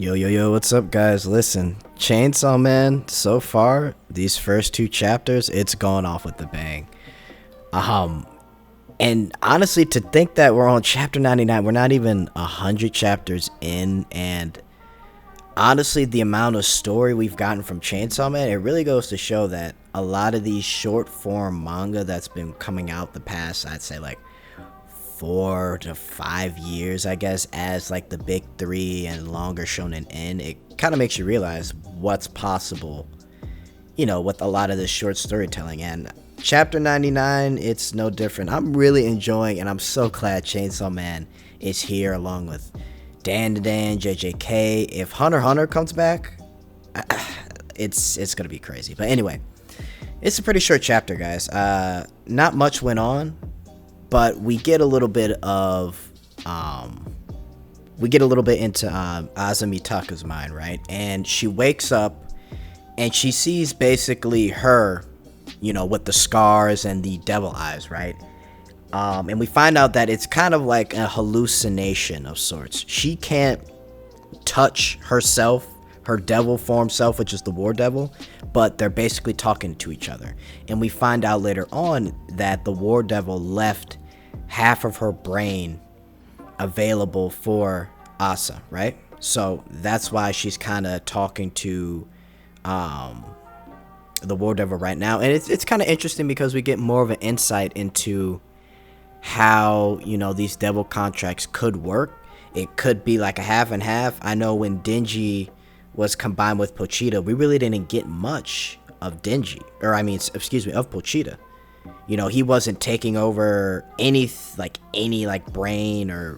Yo, yo, yo, what's up, guys? Listen, Chainsaw Man, so far, these first two chapters, it's gone off with a bang. Um, and honestly, to think that we're on chapter 99, we're not even 100 chapters in, and honestly, the amount of story we've gotten from Chainsaw Man, it really goes to show that a lot of these short form manga that's been coming out the past, I'd say, like, 4 to 5 years, I guess, as like the big three and longer shonen in, it kind of makes you realize what's possible, with a lot of this short storytelling. And chapter 99, it's no different. I'm really enjoying, and I'm so glad Chainsaw Man is here along with Dan, JJK. If Hunter x Hunter comes back, it's gonna be crazy. But anyway, it's a pretty short chapter, guys. Not much went on, but we get a little bit into Azumi Taka's mind, right? And she wakes up and she sees basically her, with the scars and the devil eyes, right? And we find out that it's kind of like a hallucination of sorts. She can't touch herself, her devil form self, which is the war devil, but they're basically talking to each other. And we find out later on that the war devil left half of her brain available for Asa, right? So that's why she's kind of talking to the war devil right now. And it's kind of interesting because we get more of an insight into how, these devil contracts could work. It could be like a half and half. I know when Denji was combined with Pochita, we really didn't get much of Denji, of Pochita. He wasn't taking over any brain or,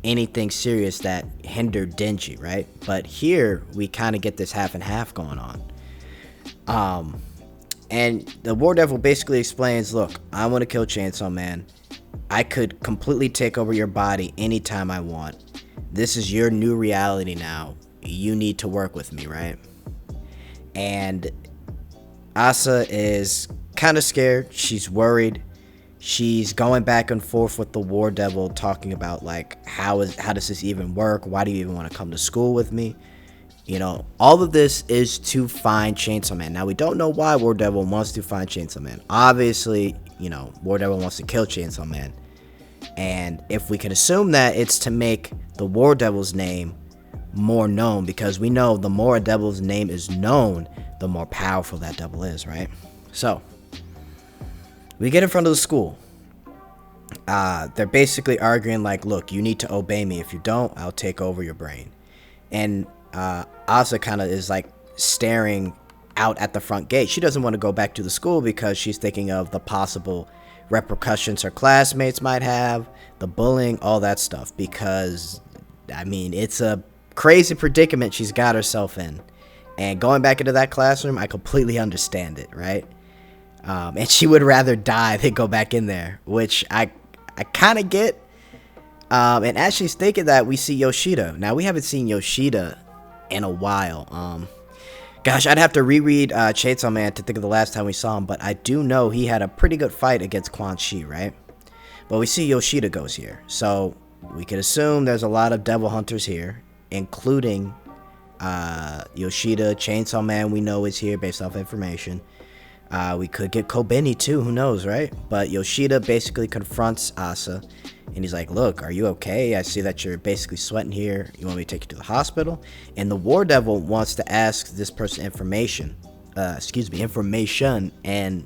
anything serious that hindered Denji, right? But here we kind of get this half and half going on. And the War Devil basically explains, look, I want to kill Chainsaw Man. I could completely take over your body anytime I want. This is your new reality now. You need to work with me, right? And Asa is kind of scared. She's worried. She's going back and forth with the war devil, talking about like how does this even work? Why do you even want to come to school with me? All of this is to find Chainsaw Man. Now we don't know why War Devil wants to find Chainsaw Man. Obviously, War Devil wants to kill Chainsaw Man. And if we can assume that, it's to make the War Devil's name more known, because we know the more a devil's name is known, the more powerful that devil is, right? So we get in front of the school. They're basically arguing like, look, you need to obey me. If you don't, I'll take over your brain. And Asa kind of is like staring out at the front gate. She doesn't want to go back to the school because she's thinking of the possible repercussions her classmates might have, the bullying, all that stuff. Because, it's a crazy predicament she's got herself in. And going back into that classroom, I completely understand it, right? And she would rather die than go back in there, which I kind of get. And as she's thinking that, we see Yoshida. Now, we haven't seen Yoshida in a while. Gosh, I'd have to reread Chainsaw Man to think of the last time we saw him, but I do know he had a pretty good fight against Quan Chi, right? But we see Yoshida goes here. So we could assume there's a lot of devil hunters here, including Yoshida. Chainsaw Man we know is here based off information. We could get Kobeni too, who knows, right? But Yoshida basically confronts Asa, and he's like, look, are you okay? I see that you're basically sweating here. You want me to take you to the hospital? And the War Devil wants to ask this person information, and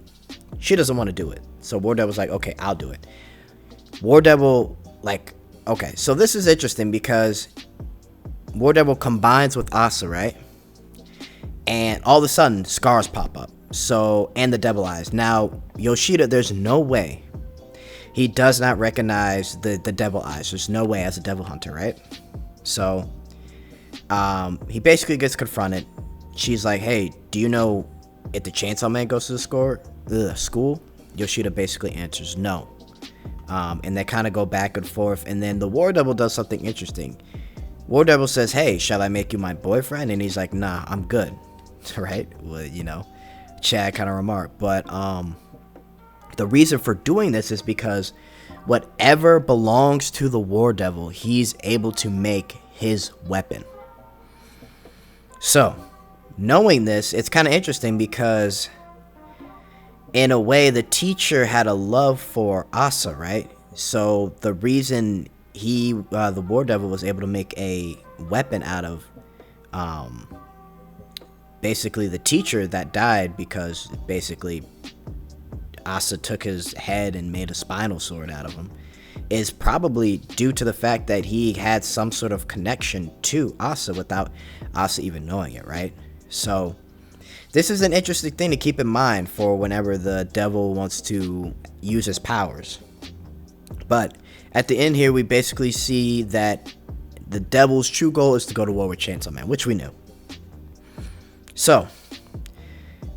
she doesn't want to do it. So War Devil's like, okay, I'll do it. War Devil, okay, so this is interesting because War Devil combines with Asa, right? And all of a sudden, scars pop up. So, and the devil eyes. Now, Yoshida, there's no way he does not recognize the devil eyes. There's no way as a devil hunter, right? So, he basically gets confronted. She's like, hey, do you know if the Chainsaw Man goes to the school? Yoshida basically answers no. And they kind of go back and forth. And then the War Devil does something interesting. War Devil says, hey, shall I make you my boyfriend? And he's like, nah, I'm good. Right? Well, Chad kind of remarked. But the reason for doing this is because whatever belongs to the War Devil, he's able to make his weapon. So, knowing this, it's kind of interesting because, in a way, the teacher had a love for Asa, right? So the reason the War Devil, was able to make a weapon out of, um, basically the teacher that died, because basically Asa took his head and made a spinal sword out of him, is probably due to the fact that he had some sort of connection to Asa without Asa even knowing it, right? So this is an interesting thing to keep in mind for whenever the devil wants to use his powers. But at the end here, we basically see that the devil's true goal is to go to war with Chainsaw Man, which we knew. So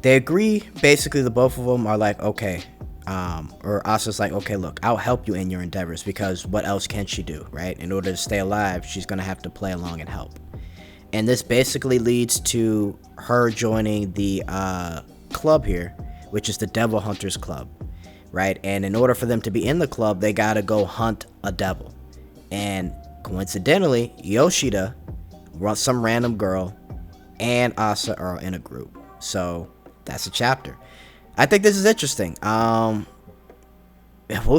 they agree. Basically, the both of them are like, okay, or Asa's like, okay, look, I'll help you in your endeavors, because what else can she do, right? In order to stay alive, she's gonna have to play along and help. And this basically leads to her joining the club here, which is the Devil Hunters Club, right? And in order for them to be in the club, they gotta go hunt a devil. And coincidentally, Yoshida, some random girl, and Asa are in a group. So that's a chapter. I think this is interesting. We'll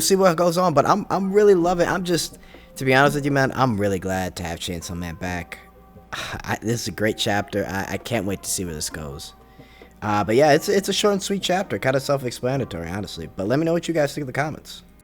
see what goes on, but I'm really loving. To be honest with you, man, I'm really glad to have Chainsaw Man back. This is a great chapter. I can't wait to see where this goes. But yeah, it's a short and sweet chapter, kind of self-explanatory, honestly. But let me know what you guys think in the comments.